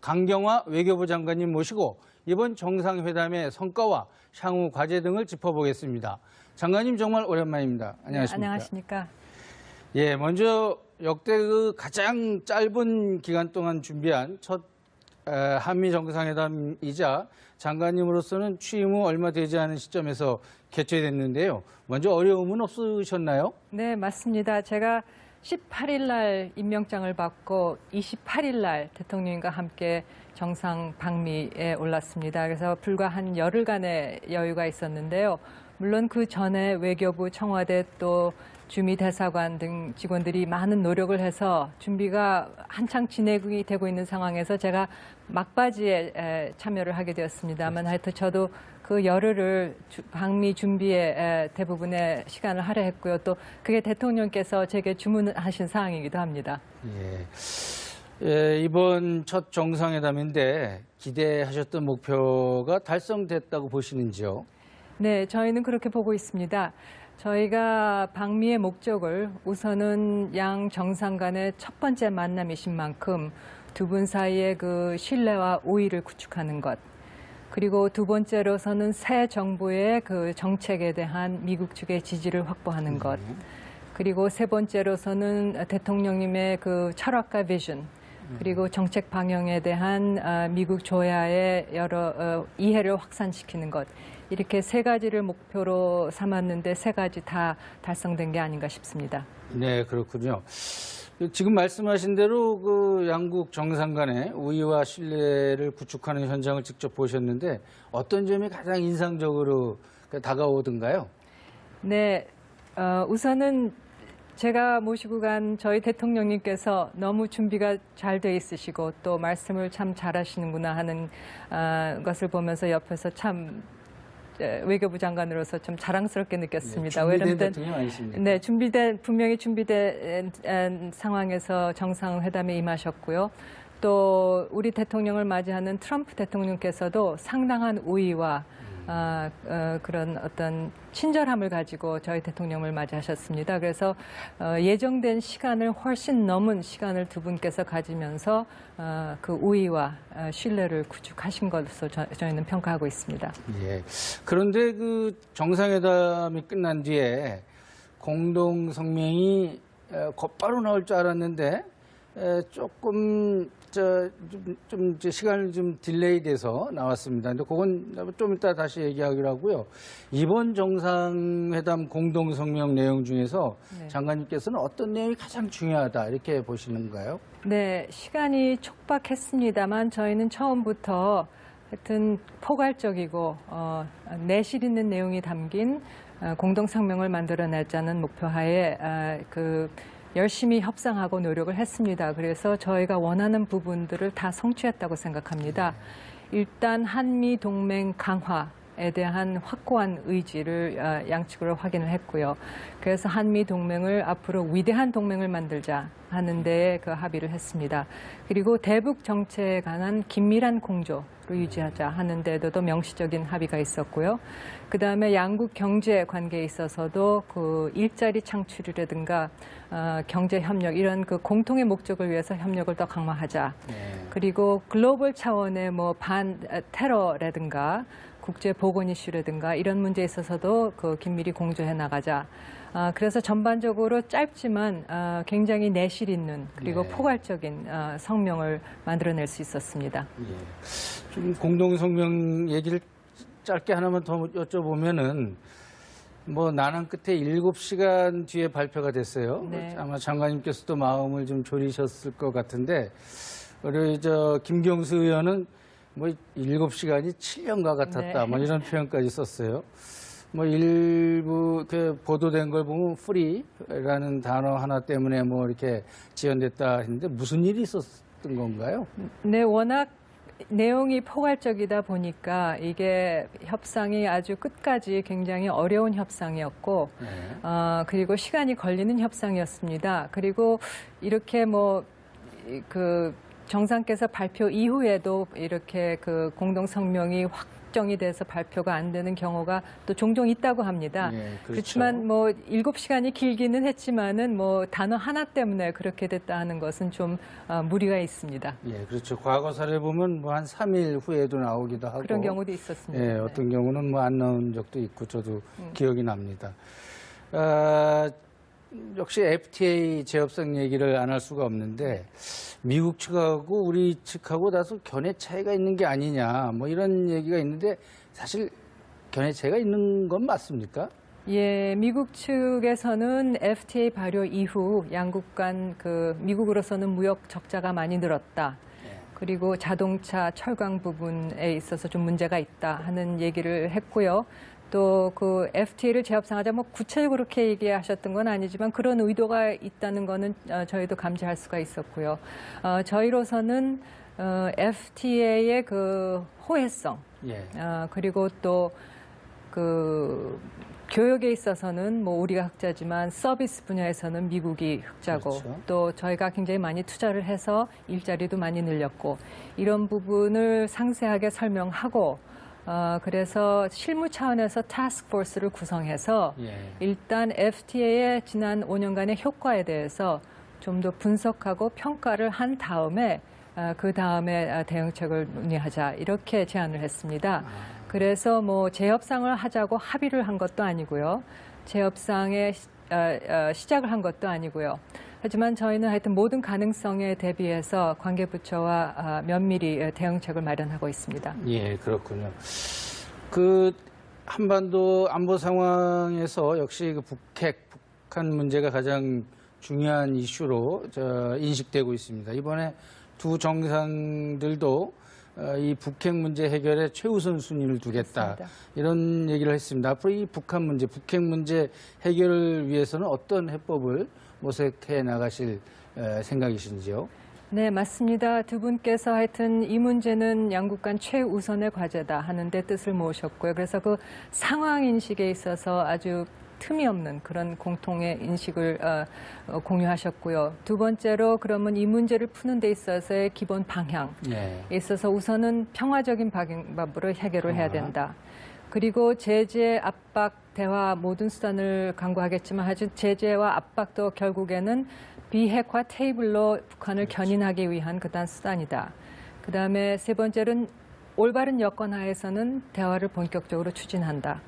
강경화 외교부 장관님 모시고 이번 정상회담의 성과와 향후 과제 등을 짚어보겠습니다. 장관님 정말 오랜만입니다. 안녕하십니까? 네, 안녕하십니까? 예, 먼저 역대 그 가장 짧은 기간 동안 준비한 첫 한미 정상회담이자 장관님으로서는 취임 후 얼마 되지 않은 시점에서 개최됐는데요. 먼저 어려움은 없으셨나요? 네, 맞습니다. 제가 18일 날 임명장을 받고 28일 날 대통령과 함께 정상 방미에 올랐습니다. 그래서 불과 한 열흘간의 여유가 있었는데요. 물론 그 전에 외교부, 청와대 또 주미대사관 등 직원들이 많은 노력을 해서 준비가 한창 진행이 되고 있는 상황에서 제가 막바지에 참여를 하게 되었습니다만 하여튼 저도 그 열흘을 방미 준비에 대부분의 시간을 할애했고요. 또 그게 대통령께서 제게 주문하신 사항이기도 합니다. 예, 이번 첫 정상회담인데 기대하셨던 목표가 달성됐다고 보시는지요? 네, 저희는 그렇게 보고 있습니다. 저희가 방미의 목적을 우선은 양 정상 간의 첫 번째 만남이신 만큼 두 분 사이의 그 신뢰와 우위를 구축하는 것, 그리고 두 번째로서는 새 정부의 그 정책에 대한 미국 측의 지지를 확보하는 것, 그리고 세 번째로서는 대통령님의 그 철학과 비전, 그리고 정책 방향에 대한 미국 조야의 여러 이해를 확산시키는 것, 이렇게 세 가지를 목표로 삼았는데 세 가지 다 달성된 게 아닌가 싶습니다. 네, 그렇군요. 지금 말씀하신 대로 그 양국 정상 간의 우위와 신뢰를 구축하는 현장을 직접 보셨는데 어떤 점이 가장 인상적으로 다가오던가요? 네, 우선은 제가 모시고 간 저희 대통령님께서 너무 준비가 잘 돼 있으시고 또 말씀을 참 잘하시는구나 하는 것을 보면서 옆에서 참 외교부 장관으로서 좀 자랑스럽게 느꼈습니다. 네, 준비된 대통령 아니십니까? 네, 분명히 준비된 상황에서 정상회담에 임하셨고요. 또 우리 대통령을 맞이하는 트럼프 대통령께서도 상당한 우위와 그런 어떤 친절함을 가지고 저희 대통령을 맞이하셨습니다. 그래서 예정된 시간을 훨씬 넘은 시간을 두 분께서 가지면서 그 우위와 신뢰를 구축하신 것으로 저희는 평가하고 있습니다. 예. 그런데 그 정상회담이 끝난 뒤에 공동 성명이 곧바로 나올 줄 알았는데 조금 좀 시간을 좀 딜레이 돼서 나왔습니다. 근데 그건 좀 이따 다시 얘기하기로 하고요. 이번 정상회담 공동 성명 내용 중에서 네. 장관님께서는 어떤 내용이 가장 중요하다 이렇게 보시는가요? 네, 시간이 촉박했습니다만 저희는 처음부터 하여튼 포괄적이고 내실 있는 내용이 담긴 공동 성명을 만들어내자는 목표하에 열심히 협상하고 노력을 했습니다. 그래서 저희가 원하는 부분들을 다 성취했다고 생각합니다. 일단 한미 동맹 강화에 대한 확고한 의지를 양측으로 확인을 했고요. 그래서 한미 동맹을 앞으로 위대한 동맹을 만들자 하는 데에 그 합의를 했습니다. 그리고 대북 정책에 관한 긴밀한 공조를 유지하자 하는 데에도 명시적인 합의가 있었고요. 그다음에 양국 경제 관계에 있어서도 그 일자리 창출이라든가 경제 협력 이런 그 공통의 목적을 위해서 협력을 더 강화하자. 그리고 글로벌 차원의 뭐 반 테러라든가 국제 보건 이슈라든가 이런 문제에 있어서도 그 긴밀히 공조해 나가자. 그래서 전반적으로 짧지만 굉장히 내실 있는 그리고 포괄적인 성명을 만들어낼 수 있었습니다. 예. 좀 공동 성명 얘기를 짧게 하나만 더 여쭤보면은 뭐 난항 끝에 7시간 뒤에 발표가 됐어요. 네. 아마 장관님께서도 마음을 좀 졸이셨을 것 같은데 우리 김경수 의원은 뭐 7시간이 7년과 같았다. 네. 뭐 이런 표현까지 썼어요. 뭐 일부 보도된 걸 보면 프리라는 단어 하나 때문에 뭐 이렇게 지연됐다 했는데 무슨 일이 있었던 건가요? 네, 워낙 내용이 포괄적이다 보니까 이게 협상이 아주 끝까지 굉장히 어려운 협상이었고, 그리고 시간이 걸리는 협상이었습니다. 그리고 이렇게 정상께서 발표 이후에도 이렇게 그 공동 성명이 확 확정이 돼서 발표가 안 되는 경우가 또 종종 있다고 합니다. 예, 그렇죠. 그렇지만 뭐 7시간이 길기는 했지만은 뭐 단어 하나 때문에 그렇게 됐다 하는 것은 좀 무리가 있습니다. 예, 그렇죠. 과거 사례 보면 뭐 한 3일 후에도 나오기도 하고 그런 경우도 있었습니다. 예, 어떤 경우는 뭐 안 나온 적도 있고 저도 기억이 납니다. 아, 역시 FTA 재협상 얘기를 안 할 수가 없는데 미국 측하고 우리 측하고 다소 견해 차이가 있는 게 아니냐 뭐 이런 얘기가 있는데 사실 견해 차이가 있는 건 맞습니까? 예, 미국 측에서는 FTA 발효 이후 양국 간 미국으로서는 무역 적자가 많이 늘었다. 그리고 자동차, 철강 부분에 있어서 좀 문제가 있다 하는 얘기를 했고요. 또 그 FTA를 재협상하자 뭐 구체적으로 그렇게 얘기하셨던 건 아니지만 그런 의도가 있다는 거는 저희도 감지할 수가 있었고요. 저희로서는 FTA의 그 호혜성, 예. 그리고 또 그 교역에 있어서는 뭐 우리가 흑자지만 서비스 분야에서는 미국이 흑자고 그렇죠. 또 저희가 굉장히 많이 투자를 해서 일자리도 많이 늘렸고 이런 부분을 상세하게 설명하고 그래서 실무 차원에서 타스크포스를 구성해서 예. 일단 FTA의 지난 5년간의 효과에 대해서 좀 더 분석하고 평가를 한 다음에 그 다음에 대응책을 논의하자 이렇게 제안을 했습니다. 그래서 뭐 재협상을 하자고 합의를 한 것도 아니고요. 재협상에 시작을 한 것도 아니고요. 하지만 저희는 하여튼 모든 가능성에 대비해서 관계부처와 면밀히 대응책을 마련하고 있습니다. 예, 그렇군요. 그 한반도 안보 상황에서 역시 그 북한 문제가 가장 중요한 이슈로 인식되고 있습니다. 이번에 두 정상들도 이 북핵 문제 해결에 최우선 순위를 두겠다. 그렇습니다. 이런 얘기를 했습니다. 앞으로 이 북한 문제, 북핵 문제 해결을 위해서는 어떤 해법을 모색해 나가실 생각이신지요? 네, 맞습니다. 두 분께서 하여튼 이 문제는 양국 간 최우선의 과제다 하는 데 뜻을 모으셨고요. 그래서 그 상황 인식에 있어서 아주 틈이 없는 그런 공통의 인식을 공유하셨고요. 두 번째로 그러면 이 문제를 푸는 데 있어서의 기본 방향에 있어서 우선은 평화적인 방법으로 해결을 해야 된다. 그리고 제재, 압박, 대화 모든 수단을 강구하겠지만 아주 제재와 압박도 결국에는 비핵화 테이블로 북한을 견인하기 위한 그다음 수단이다. 그다음에 세 번째는 올바른 여건 하에서는 대화를 본격적으로 추진한다.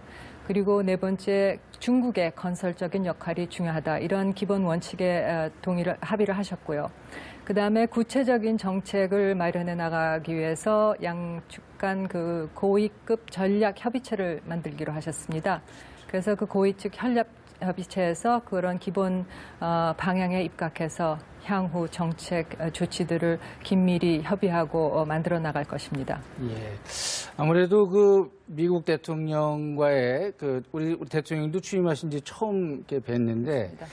그리고 네 번째 중국의 건설적인 역할이 중요하다. 이런 기본 원칙에 합의를 하셨고요. 그다음에 구체적인 정책을 마련해 나가기 위해서 양측 간 그 고위급 전략 협의체를 만들기로 하셨습니다. 그래서 그 고위측 협의체에서 그런 기본 방향에 입각해서 향후 정책 조치들을 긴밀히 협의하고 만들어 나갈 것입니다. 예. 아무래도 그 미국 대통령과의 우리 대통령도 취임하신 지 처음 이렇게 뵀는데 그렇습니다.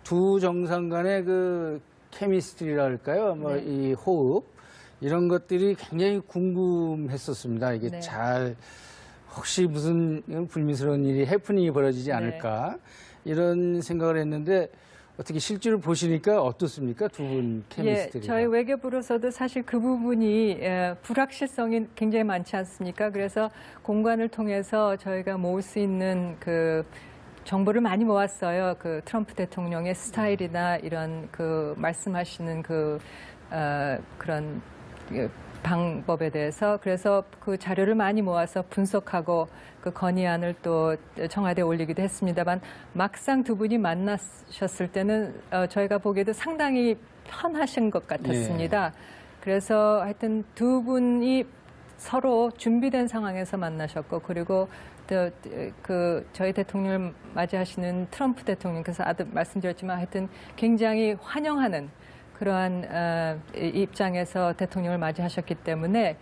두 정상 간의 그 케미스트리랄까요? 뭐 이 호흡 이런 것들이 굉장히 궁금했었습니다. 이게 잘 혹시 무슨 불미스러운 일이 해프닝이 벌어지지 않을까 이런 생각을 했는데 어떻게 실제로 보시니까 어떻습니까? 두 분 케미스트리가. 예, 저희 외교부로서도 사실 그 부분이 불확실성이 굉장히 많지 않습니까? 그래서 공관을 통해서 저희가 모을 수 있는 그 정보를 많이 모았어요. 그 트럼프 대통령의 스타일이나 이런 그 말씀하시는 그런 방법에 대해서 그래서 그 자료를 많이 모아서 분석하고 그 건의안을 또 청와대에 올리기도 했습니다만 막상 두 분이 만나셨을 때는 저희가 보기에도 상당히 편하신 것 같았습니다. 그래서 하여튼 두 분이 서로 준비된 상황에서 만나셨고 그리고 그 저희 대통령을 맞이하시는 트럼프 대통령께서 아까 말씀드렸지만 하여튼 굉장히 환영하는 그러한 입장에서 대통령을 맞이하셨기 때문에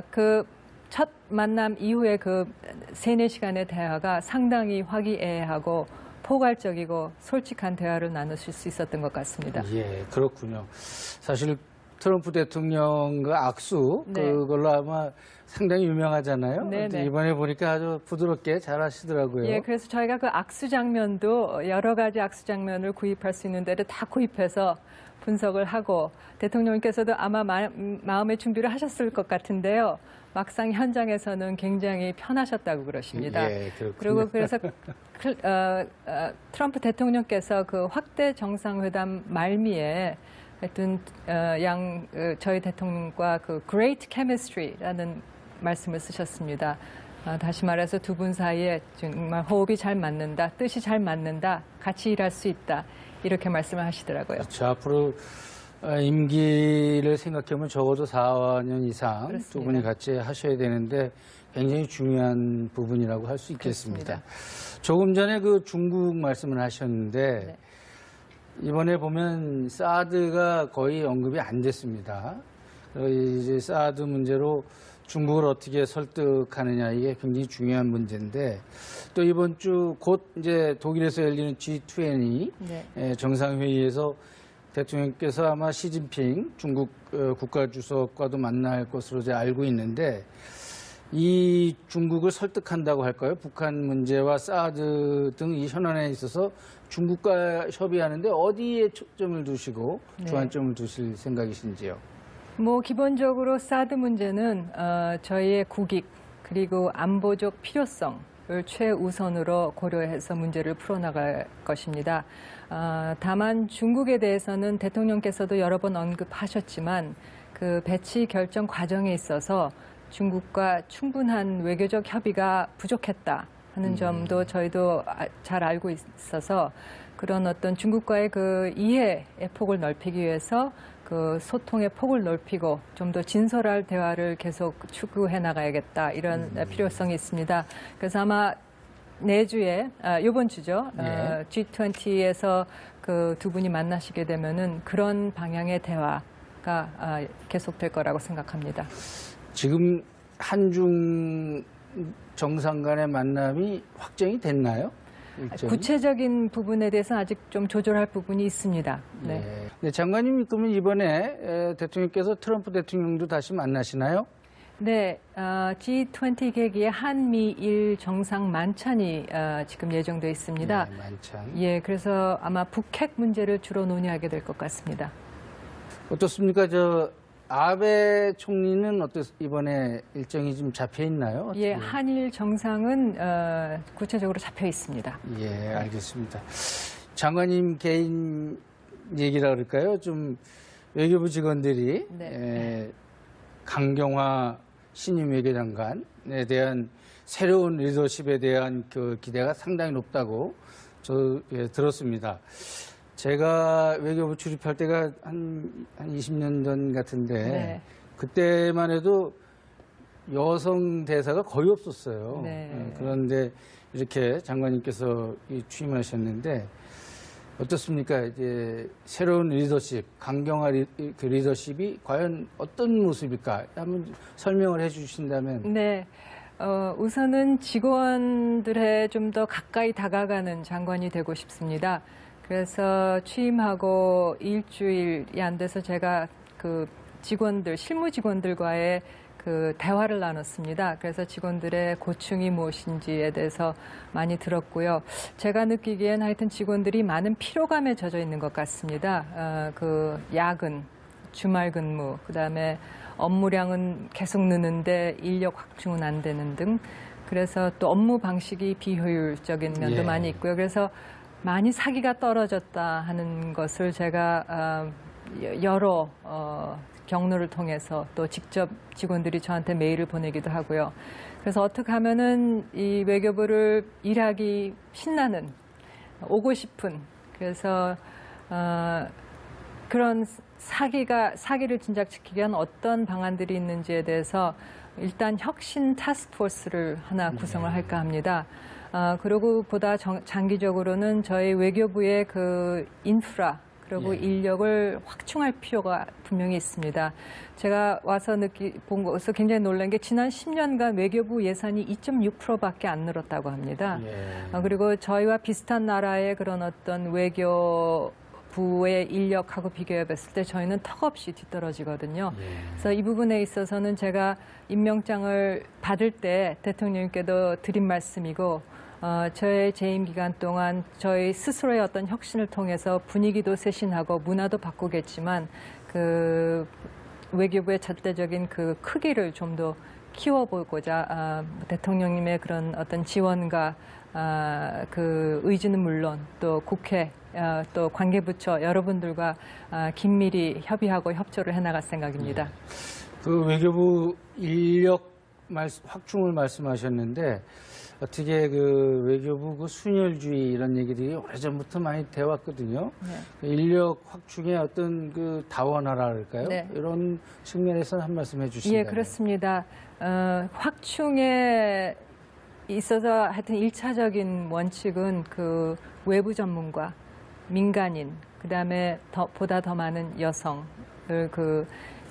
그 첫 만남 이후에 그 3-4시간의 대화가 상당히 화기애애하고 포괄적이고 솔직한 대화를 나누실 수 있었던 것 같습니다. 예, 그렇군요. 사실 트럼프 대통령과 악수 그걸로 아마 상당히 유명하잖아요. 네네. 이번에 보니까 아주 부드럽게 잘 하시더라고요. 예, 그래서 저희가 그 악수 장면도 여러 가지 악수 장면을 구입할 수 있는 데를 다 구입해서 분석을 하고 대통령께서도 아마 마음의 준비를 하셨을 것 같은데요. 막상 현장에서는 굉장히 편하셨다고 그러십니다. 예, 그렇군요. 그리고 그래서 트럼프 대통령께서 그 확대 정상회담 말미에 하여튼 저희 대통령과 그 great chemistry라는 말씀을 쓰셨습니다. 다시 말해서 두 분 사이에 정말 호흡이 잘 맞는다, 뜻이 잘 맞는다, 같이 일할 수 있다 이렇게 말씀을 하시더라고요. 그렇죠. 앞으로 임기를 생각해보면 적어도 4년 이상 그렇습니다. 두 분이 같이 하셔야 되는데 굉장히 중요한 부분이라고 할 수 있겠습니다. 그렇습니다. 조금 전에 그 중국 말씀을 하셨는데 네. 이번에 보면 사드가 거의 언급이 안 됐습니다. 이제 사드 문제로 중국을 어떻게 설득하느냐 이게 굉장히 중요한 문제인데 또 이번 주 곧 이제 독일에서 열리는 G20 네. 정상회의에서 대통령께서 아마 시진핑 중국 국가주석과도 만날 것으로 이제 알고 있는데 이 중국을 설득한다고 할까요? 북한 문제와 사드 등 이 현안에 있어서 중국과 협의하는데 어디에 초점을 두시고 네. 주안점을 두실 생각이신지요? 뭐 기본적으로 사드 문제는 저희의 국익 그리고 안보적 필요성을 최우선으로 고려해서 문제를 풀어나갈 것입니다. 다만 중국에 대해서는 대통령께서도 여러 번 언급하셨지만 그 배치 결정 과정에 있어서 중국과 충분한 외교적 협의가 부족했다 하는 점도 저희도 잘 알고 있어서 그런 어떤 중국과의 그 이해의 폭을 넓히기 위해서 그 소통의 폭을 넓히고 좀 더 진솔할 대화를 계속 추구해 나가야겠다 이런 필요성이 있습니다. 그래서 아마 내주에 이번 주죠. 예. G20에서 그 두 분이 만나시게 되면은 그런 방향의 대화가 계속될 거라고 생각합니다. 지금 한중 정상 간의 만남이 확정이 됐나요? 일정이? 구체적인 부분에 대해서 아직 좀 조절할 부분이 있습니다. 네. 예. 네, 장관님 그러면 이번에 대통령께서 트럼프 대통령도 다시 만나시나요? 네, G20 계기에 한미일 정상 만찬이 지금 예정돼 있습니다. 네, 만찬. 예, 그래서 아마 북핵 문제를 주로 논의하게 될 것 같습니다. 어떻습니까? 아베 총리는 이번에 일정이 좀 잡혀 있나요? 어떻게? 예, 한일 정상은 구체적으로 잡혀 있습니다. 예, 알겠습니다. 장관님 개인 얘기라 그럴까요? 좀 외교부 직원들이 네. 강경화 신임 외교장관에 대한 새로운 리더십에 대한 그 기대가 상당히 높다고 들었습니다. 제가 외교부 출입할 때가 한 20년 전 같은데 네. 그때만 해도 여성 대사가 거의 없었어요. 네. 그런데 이렇게 장관님께서 취임하셨는데 어떻습니까? 이제 새로운 리더십, 강경화 그 리더십이 과연 어떤 모습일까? 한번 설명을 해주신다면. 네. 우선은 직원들에 좀 더 가까이 다가가는 장관이 되고 싶습니다. 그래서 취임하고 일주일이 안 돼서 제가 그 실무 직원들과의 그 대화를 나눴습니다. 그래서 직원들의 고충이 무엇인지에 대해서 많이 들었고요. 제가 느끼기엔 하여튼 직원들이 많은 피로감에 젖어 있는 것 같습니다. 그 야근, 주말 근무, 그다음에 업무량은 계속 느는데 인력 확충은 안 되는 등 그래서 또 업무 방식이 비효율적인 면도 예. 많이 있고요. 그래서 많이 사기가 떨어졌다 하는 것을 제가 여러 경로를 통해서 또 직접 직원들이 저한테 메일을 보내기도 하고요. 그래서 어떻게 하면은 이 외교부를 일하기 신나는, 오고 싶은, 그래서 그런 사기를 진작시키기 위한 어떤 방안들이 있는지에 대해서 일단 혁신 타스크포스를 하나 구성을 할까 합니다. 그리고 보다 장기적으로는 저희 외교부의 그 인프라 그리고 예. 인력을 확충할 필요가 분명히 있습니다. 제가 와서 본 것에서 굉장히 놀란 게 지난 10년간 외교부 예산이 2.6%밖에 안 늘었다고 합니다. 예. 그리고 저희와 비슷한 나라의 그런 어떤 외교부의 인력하고 비교해 봤을 때 저희는 턱없이 뒤떨어지거든요. 예. 그래서 이 부분에 있어서는 제가 임명장을 받을 때 대통령께도 드린 말씀이고 저의 재임 기간 동안 저희 스스로의 어떤 혁신을 통해서 분위기도 쇄신하고 문화도 바꾸겠지만 그 외교부의 절대적인 그 크기를 좀 더 키워보고자 대통령님의 그런 어떤 지원과 그 의지는 물론 또 국회 또 관계부처 여러분들과 긴밀히 협의하고 협조를 해나갈 생각입니다. 그 외교부 인력 확충을 말씀하셨는데 어떻게 그 외교부 그 순혈주의 이런 얘기들이 오래전부터 많이 돼 왔거든요. 네. 인력 확충의 어떤 그 다원화라 할까요? 네. 이런 측면에서 한 말씀 해주시면. 예, 그렇습니다. 확충에 있어서 하여튼 1차적인 원칙은 그 외부 전문가, 민간인, 그다음에 보다 더 많은 여성을 그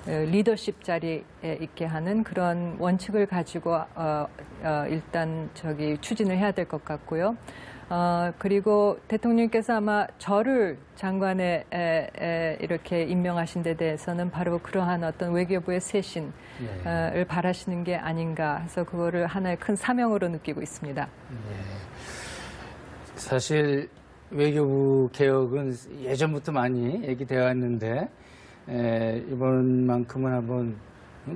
리더십 자리에 있게 하는 그런 원칙을 가지고 일단 추진을 해야 될 것 같고요. 그리고 대통령께서 아마 저를 장관에 이렇게 임명하신 데 대해서는 바로 그러한 어떤 외교부의 쇄신을 바라시는 게 아닌가 해서 그거를 하나의 큰 사명으로 느끼고 있습니다. 사실 외교부 개혁은 예전부터 많이 얘기되어 왔는데 이번만큼은 한번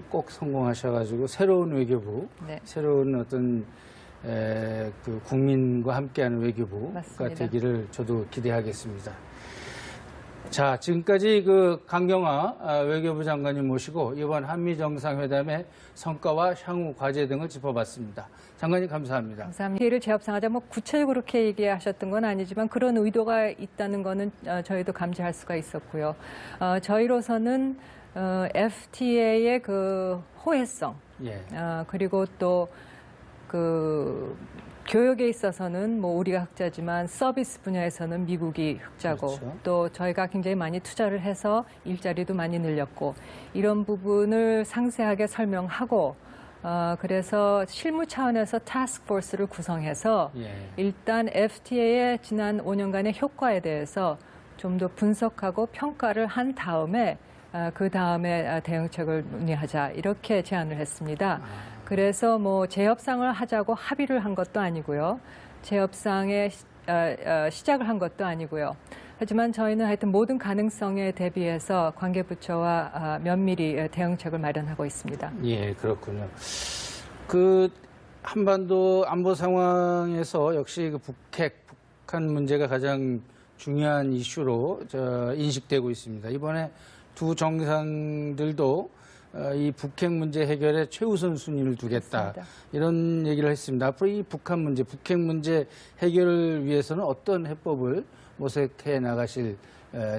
꼭 성공하셔가지고 새로운 외교부, 네. 새로운 어떤 그 국민과 함께하는 외교부가 맞습니다. 되기를 저도 기대하겠습니다. 자, 지금까지 그 강경화 외교부 장관님 모시고 이번 한미 정상회담의 성과와 향후 과제 등을 짚어봤습니다. 장관님 감사합니다. 감사합니다. 기회를 재협상하자 구체적으로 그렇게 얘기하셨던 건 아니지만 그런 의도가 있다는 거는 저희도 감지할 수가 있었고요. 저희로서는 FTA의 그 호혜성, 그리고 또 그 교역에 있어서는 우리가 흑자지만 서비스 분야에서는 미국이 흑자고 그렇죠. 또 저희가 굉장히 많이 투자를 해서 일자리도 많이 늘렸고 이런 부분을 상세하게 설명하고 그래서 실무 차원에서 타스크포스를 구성해서 일단 FTA의 지난 5년간의 효과에 대해서 좀 더 분석하고 평가를 한 다음에 그 다음에 대응책을 논의하자 이렇게 제안을 했습니다. 그래서 재협상을 하자고 합의를 한 것도 아니고요. 재협상에 시작을 한 것도 아니고요. 하지만 저희는 하여튼 모든 가능성에 대비해서 관계부처와 면밀히 대응책을 마련하고 있습니다. 예, 그렇군요. 그 한반도 안보 상황에서 역시 그 북한 문제가 가장 중요한 이슈로 인식되고 있습니다. 이번에 두 정상들도 이 북핵 문제 해결에 최우선 순위를 두겠다. 맞습니다. 이런 얘기를 했습니다. 앞으로 이 북핵 문제 해결을 위해서는 어떤 해법을 모색해 나가실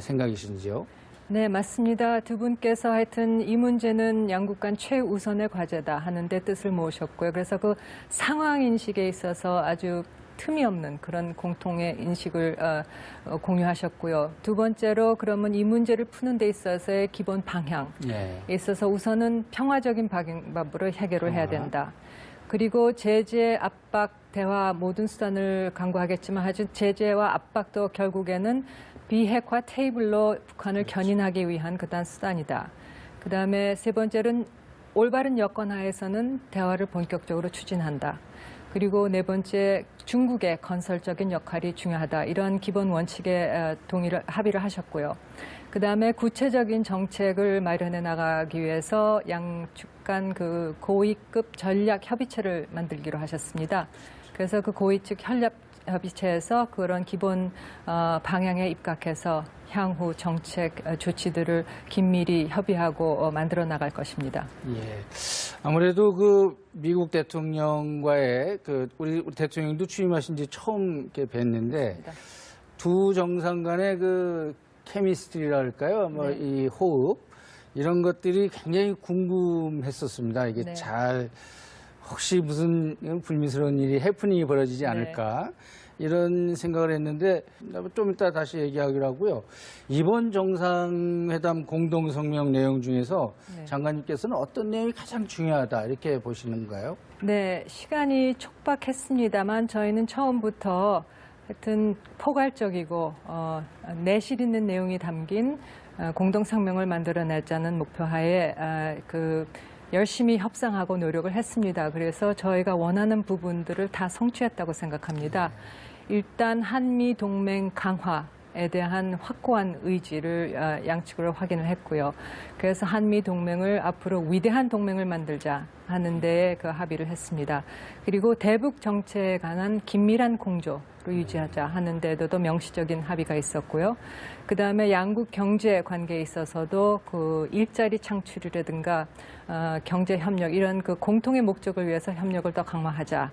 생각이신지요? 네, 맞습니다. 두 분께서 하여튼 이 문제는 양국 간 최우선의 과제다 하는 데 뜻을 모으셨고요. 그래서 그 상황 인식에 있어서 아주 틈이 없는 그런 공통의 인식을 공유하셨고요. 두 번째로 그러면 이 문제를 푸는 데 있어서의 기본 방향에 있어서 우선은 평화적인 방법으로 해결을 해야 된다. 그리고 제재, 압박, 대화 모든 수단을 강구하겠지만 아주 제재와 압박도 결국에는 비핵화 테이블로 북한을 견인하기 위한 그다음 수단이다. 그다음에 세 번째는 올바른 여건 하에서는 대화를 본격적으로 추진한다. 그리고 네 번째, 중국의 건설적인 역할이 중요하다. 이런 기본 원칙에 합의를 하셨고요. 그다음에 구체적인 정책을 마련해 나가기 위해서 양측 간 그 고위급 전략 협의체를 만들기로 하셨습니다. 그래서 그 고위측 협의체에서 그런 기본 방향에 입각해서 향후 정책 조치들을 긴밀히 협의하고 만들어 나갈 것입니다. 예. 아무래도 그 미국 대통령과의 우리 대통령도 취임하신 지 처음 이렇게 뵀는데 두 정상 간의 그 케미스트리랄까요? 이 호흡 이런 것들이 굉장히 궁금했었습니다. 이게 잘 혹시 무슨 불미스러운 일이 해프닝이 벌어지지 않을까 이런 생각을 했는데 좀 이따 다시 얘기하기로 하고요. 이번 정상회담 공동성명 내용 중에서 장관님께서는 어떤 내용이 가장 중요하다 이렇게 보시는가요? 네, 시간이 촉박했습니다만 저희는 처음부터 하여튼 포괄적이고 내실 있는 내용이 담긴 공동성명을 만들어내자는 목표하에 그 열심히 협상하고 노력을 했습니다. 그래서 저희가 원하는 부분들을 다 성취했다고 생각합니다. 일단 한미 동맹 강화에 대한 확고한 의지를 양측으로 확인을 했고요. 그래서 한미 동맹을 앞으로 위대한 동맹을 만들자 하는 데에 그 합의를 했습니다. 그리고 대북 정책에 관한 긴밀한 공조를 유지하자 하는 데에도 명시적인 합의가 있었고요. 그다음에 양국 경제 관계에 있어서도 그 일자리 창출이라든가 경제 협력 이런 그 공통의 목적을 위해서 협력을 더 강화하자.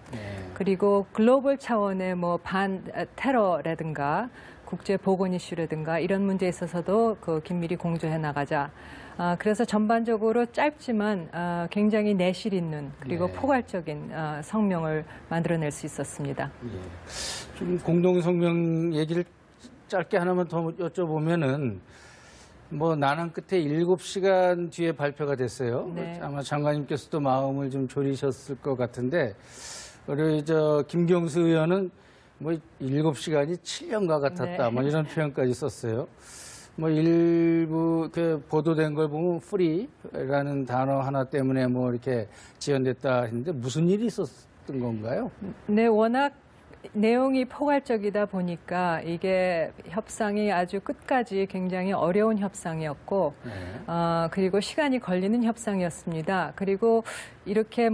그리고 글로벌 차원의 뭐 반 테러라든가 국제 보건 이슈라든가 이런 문제에 있어서도 그 긴밀히 공조해 나가자. 그래서 전반적으로 짧지만 굉장히 내실 있는 그리고 포괄적인 성명을 만들어낼 수 있었습니다. 좀 공동 성명 얘기를 짧게 하나만 더 여쭤보면은 뭐 난항 끝에 7시간 뒤에 발표가 됐어요. 아마 장관님께서도 마음을 좀 졸이셨을 것 같은데 우리 김경수 의원은 뭐 7시간이 7년과 같았다. 뭐 이런 표현까지 썼어요. 뭐 일부 그 보도된 걸 보면 프리라는 단어 하나 때문에 뭐 이렇게 지연됐다 했는데 무슨 일이 있었던 건가요? 네, 워낙 내용이 포괄적이다 보니까 이게 협상이 아주 끝까지 굉장히 어려운 협상이었고, 그리고 시간이 걸리는 협상이었습니다. 그리고 이렇게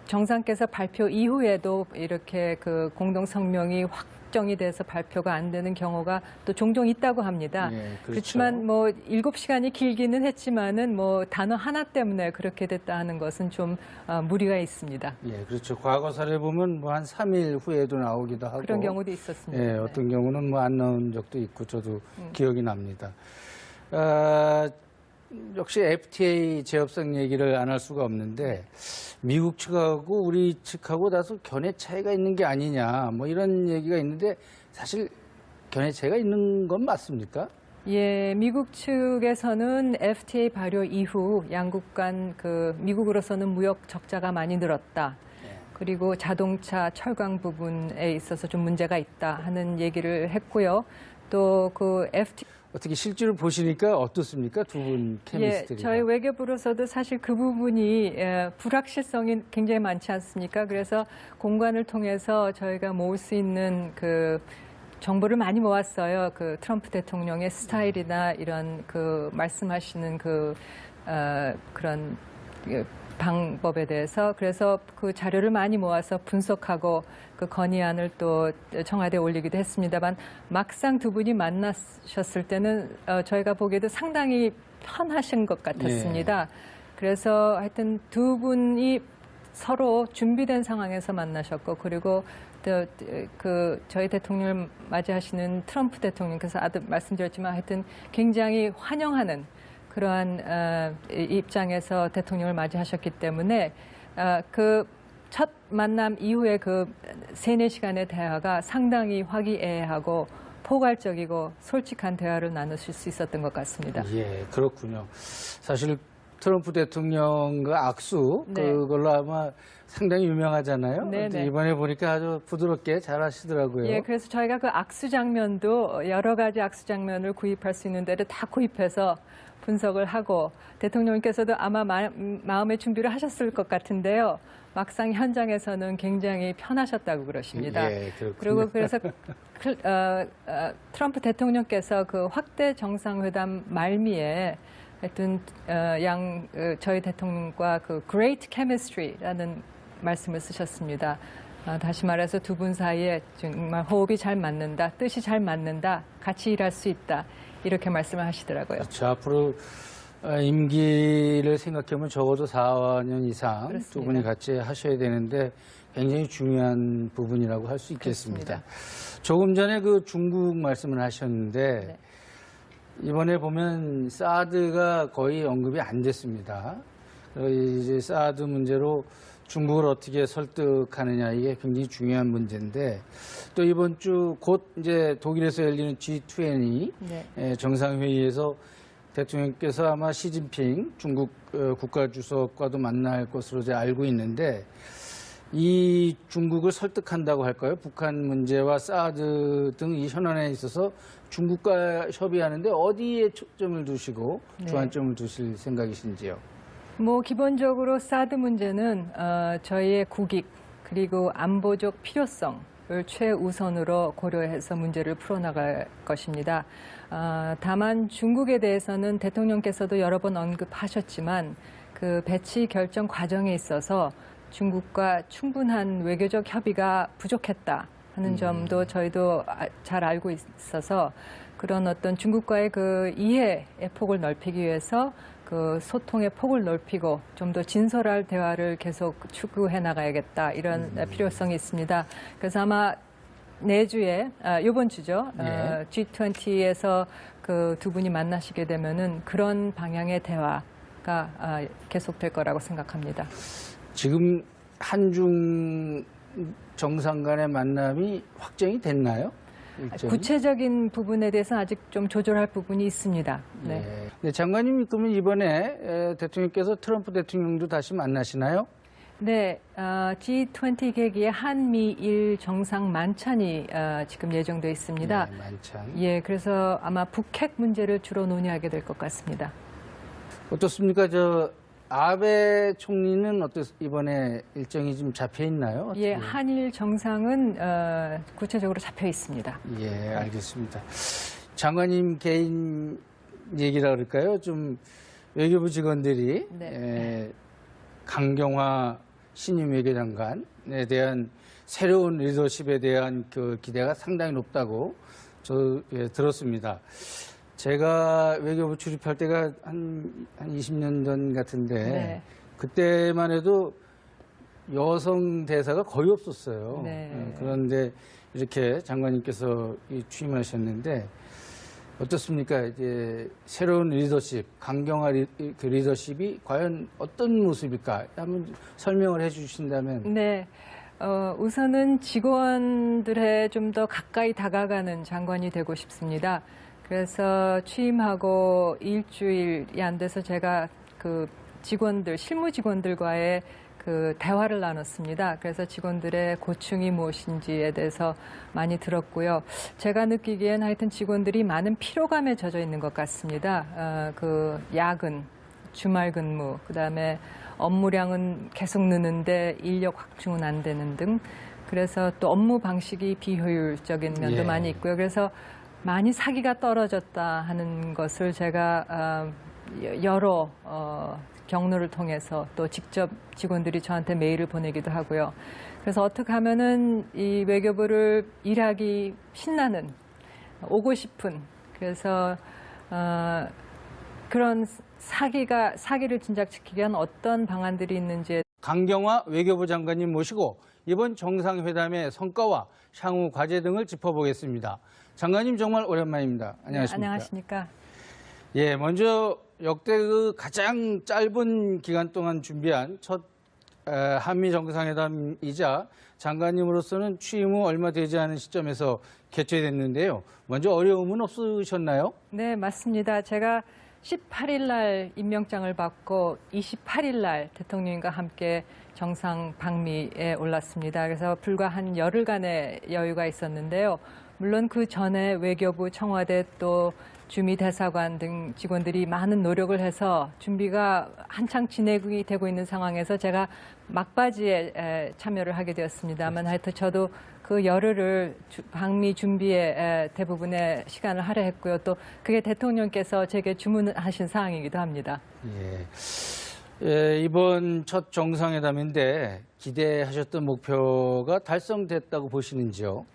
정상께서 발표 이후에도 이렇게 그 공동 성명이 확정이 돼서 발표가 안 되는 경우가 또 종종 있다고 합니다. 그렇죠. 그렇지만 7시간이 길기는 했지만은 단어 하나 때문에 그렇게 됐다 하는 것은 좀 무리가 있습니다. 그렇죠. 과거 사례 보면 한 3일 후에도 나오기도 하고 그런 경우도 있었습니다. 어떤 경우는 안 나온 적도 있고 저도 기억이 납니다. 역시 FTA 재협상 얘기를 안 할 수가 없는데 미국 측하고 우리 측하고 다소 견해 차이가 있는 게 아니냐 뭐 이런 얘기가 있는데 사실 견해 차이가 있는 건 맞습니까? 예, 미국 측에서는 FTA 발효 이후 양국 간 미국으로서는 무역 적자가 많이 늘었다. 그리고 자동차, 철강 부분에 있어서 좀 문제가 있다 하는 얘기를 했고요. 또 FTA 어떻게 실제로 보시니까 어떻습니까? 두 분 케미스트리가. 저희 외교부로서도 사실 그 부분이 불확실성이 굉장히 많지 않습니까? 그래서 공관을 통해서 저희가 모을 수 있는 정보를 많이 모았어요. 트럼프 대통령의 스타일이나 이런 말씀하시는 그런 방법에 대해서. 그래서 그 자료를 많이 모아서 분석하고 그 건의안을 또 청와대에 올리기도 했습니다만 막상 두 분이 만나셨을 때는 저희가 보기에도 상당히 편하신 것 같았습니다. 그래서 하여튼 두 분이 서로 준비된 상황에서 만나셨고 그리고 또 저희 대통령을 맞이하시는 트럼프 대통령께서 말씀드렸지만 하여튼 굉장히 환영하는 그러한 입장에서 대통령을 맞이하셨기 때문에 첫 만남 이후에 3-4시간의 대화가 상당히 화기애애하고 포괄적이고 솔직한 대화를 나누실 수 있었던 것 같습니다. 예, 그렇군요. 사실 트럼프 대통령과 악수 그걸로 아마 상당히 유명하잖아요. 이번에 보니까 아주 부드럽게 잘 하시더라고요. 예, 그래서 저희가 그 악수 장면도 여러 가지 악수 장면을 구입할 수 있는 데를 다 구입해서 분석을 하고 대통령께서도 아마 마음의 준비를 하셨을 것 같은데요. 막상 현장에서는 굉장히 편하셨다고 그러십니다. 그리고 그래서 트럼프 대통령께서 확대 정상회담 말미에 하여튼 저희 대통령과 Great Chemistry라는 말씀을 쓰셨습니다. 다시 말해서 두 분 사이에 정말 호흡이 잘 맞는다, 뜻이 잘 맞는다, 같이 일할 수 있다. 이렇게 말씀을 하시더라고요. 그렇죠. 앞으로 임기를 생각하면 적어도 4년 이상 그렇습니다. 두 분이 같이 하셔야 되는데 굉장히 중요한 부분이라고 할 수 있겠습니다. 그렇습니다. 조금 전에 중국 말씀을 하셨는데 이번에 보면 사드가 거의 언급이 안 됐습니다. 이제 사드 문제로 중국을 어떻게 설득하느냐 이게 굉장히 중요한 문제인데 또 이번 주 곧 이제 독일에서 열리는 G20 정상회의에서 대통령께서 아마 시진핑 중국 국가주석과도 만날 것으로 이제 알고 있는데 이 중국을 설득한다고 할까요? 북한 문제와 사드 등 이 현안에 있어서 중국과 협의하는데 어디에 초점을 두시고 주안점을 두실 생각이신지요? 뭐 기본적으로 사드 문제는 저희의 국익 그리고 안보적 필요성을 최우선으로 고려해서 문제를 풀어나갈 것입니다. 다만 중국에 대해서는 대통령께서도 여러 번 언급하셨지만 그 배치 결정 과정에 있어서 중국과 충분한 외교적 협의가 부족했다 하는 점도 저희도 잘 알고 있어서 그런 어떤 중국과의 그 이해의 폭을 넓히기 위해서 그 소통의 폭을 넓히고 좀 더 진솔할 대화를 계속 추구해 나가야겠다 이런 필요성이 있습니다. 그래서 아마 내주에 이번 주죠. 예. G20에서 그 두 분이 만나시게 되면은 그런 방향의 대화가 계속될 거라고 생각합니다. 지금 한중 정상 간의 만남이 확정이 됐나요? 일정이? 구체적인 부분에 대해서 아직 좀 조절할 부분이 있습니다. 네. 예. 네, 장관님, 그러면 이번에 대통령께서 트럼프 대통령도 다시 만나시나요? 네, G20 계기에 한미일 정상 만찬이 지금 예정돼 있습니다. 네, 만찬. 예, 그래서 아마 북핵 문제를 주로 논의하게 될 것 같습니다. 어떻습니까? 아베 총리는 이번에 일정이 좀 잡혀 있나요? 예, 한일 정상은 구체적으로 잡혀 있습니다. 예, 알겠습니다. 장관님 개인 얘기라 그럴까요? 좀 외교부 직원들이 네. 강경화 신임 외교장관에 대한 새로운 리더십에 대한 그 기대가 상당히 높다고 들었습니다. 제가 외교부 출입할 때가 한 20년 전 같은데 네. 그때만 해도 여성 대사가 거의 없었어요. 네. 그런데 이렇게 장관님께서 취임하셨는데 어떻습니까? 이제 새로운 리더십, 강경화 그 리더십이 과연 어떤 모습일까? 한번 설명을 해주신다면. 네. 우선은 직원들에 좀 더 가까이 다가가는 장관이 되고 싶습니다. 그래서 취임하고 일주일이 안 돼서 제가 그 실무 직원들과의 그 대화를 나눴습니다. 그래서 직원들의 고충이 무엇인지에 대해서 많이 들었고요. 제가 느끼기엔 하여튼 직원들이 많은 피로감에 젖어 있는 것 같습니다. 그 야근, 주말 근무, 그다음에 업무량은 계속 느는데 인력 확충은 안 되는 등 그래서 또 업무 방식이 비효율적인 면도 예. 많이 있고요. 그래서 많이 사기가 떨어졌다 하는 것을 제가 여러 경로를 통해서 또 직접 직원들이 저한테 메일을 보내기도 하고요. 그래서 어떻게 하면은 이 외교부를 일하기 신나는, 오고 싶은, 그래서 그런 사기를 진작시키기 위한 어떤 방안들이 있는지. 강경화 외교부 장관님 모시고 이번 정상회담의 성과와 향후 과제 등을 짚어보겠습니다. 장관님 정말 오랜만입니다. 안녕하십니까? 네, 안녕하십니까? 예, 먼저 역대 그 가장 짧은 기간 동안 준비한 첫 한미 정상회담이자 장관님으로서는 취임 후 얼마 되지 않은 시점에서 개최됐는데요. 먼저 어려움은 없으셨나요? 네, 맞습니다. 제가 18일 날 임명장을 받고 28일 날 대통령과 함께 정상 방미에 올랐습니다. 그래서 불과 한 열흘간의 여유가 있었는데요. 물론 그 전에 외교부, 청와대 또 주미 대사관 등 직원들이 많은 노력을 해서 준비가 한창 진행이 되고 있는 상황에서 제가 막바지에 참여를 하게 되었습니다만 하여튼 저도 그 열흘을 방미 준비에 대부분의 시간을 할애했고요. 또 그게 대통령께서 제게 주문하신 사항이기도 합니다. 예, 이번 첫 정상회담인데 기대하셨던 목표가 달성됐다고 보시는지요?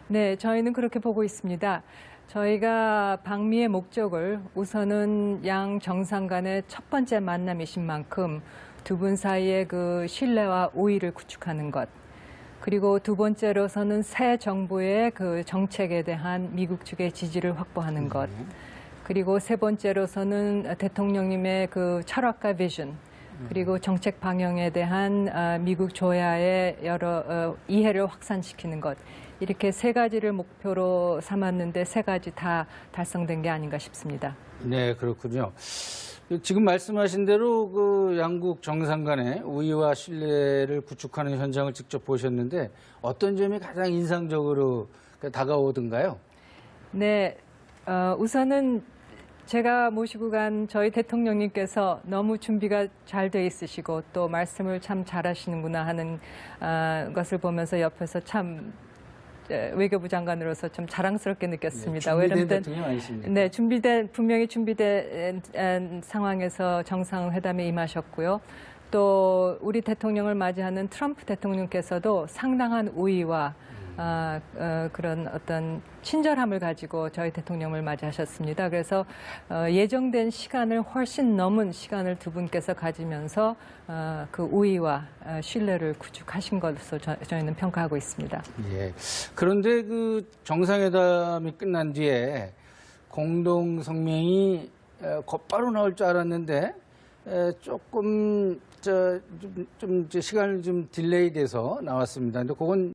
네, 저희는 그렇게 보고 있습니다. 저희가 방미의 목적을 우선은 양 정상 간의 첫 번째 만남이신 만큼 두 분 사이의 그 신뢰와 우위를 구축하는 것, 그리고 두 번째로서는 새 정부의 그 정책에 대한 미국 측의 지지를 확보하는 것, 그리고 세 번째로서는 대통령님의 그 철학과 비전, 그리고 정책 방향에 대한 미국 조야의 여러 이해를 확산시키는 것, 이렇게 세 가지를 목표로 삼았는데 세 가지 다 달성된 게 아닌가 싶습니다. 네, 그렇군요. 지금 말씀하신 대로 그 양국 정상 간의 우위와 신뢰를 구축하는 현장을 직접 보셨는데 어떤 점이 가장 인상적으로 다가오던가요? 네, 우선은 제가 모시고 간 저희 대통령님께서 너무 준비가 잘 돼 있으시고 또 말씀을 참 잘하시는구나 하는 것을 보면서 옆에서 참 외교부 장관으로서 좀 자랑스럽게 느꼈습니다. 네, 준비된 대통령 아니십니까? 네, 분명히 준비된 상황에서 정상회담에 임하셨고요. 또 우리 대통령을 맞이하는 트럼프 대통령께서도 상당한 우위와 그런 어떤 친절함을 가지고 저희 대통령을 맞이하셨습니다. 그래서 예정된 시간을 훨씬 넘은 시간을 두 분께서 가지면서 그 우위와 신뢰를 구축하신 것으로 저희는 평가하고 있습니다. 예. 그런데 그 정상회담이 끝난 뒤에 공동 성명이 곧바로 나올 줄 알았는데 조금 좀 시간을 좀 딜레이 돼서 나왔습니다. 근데 그건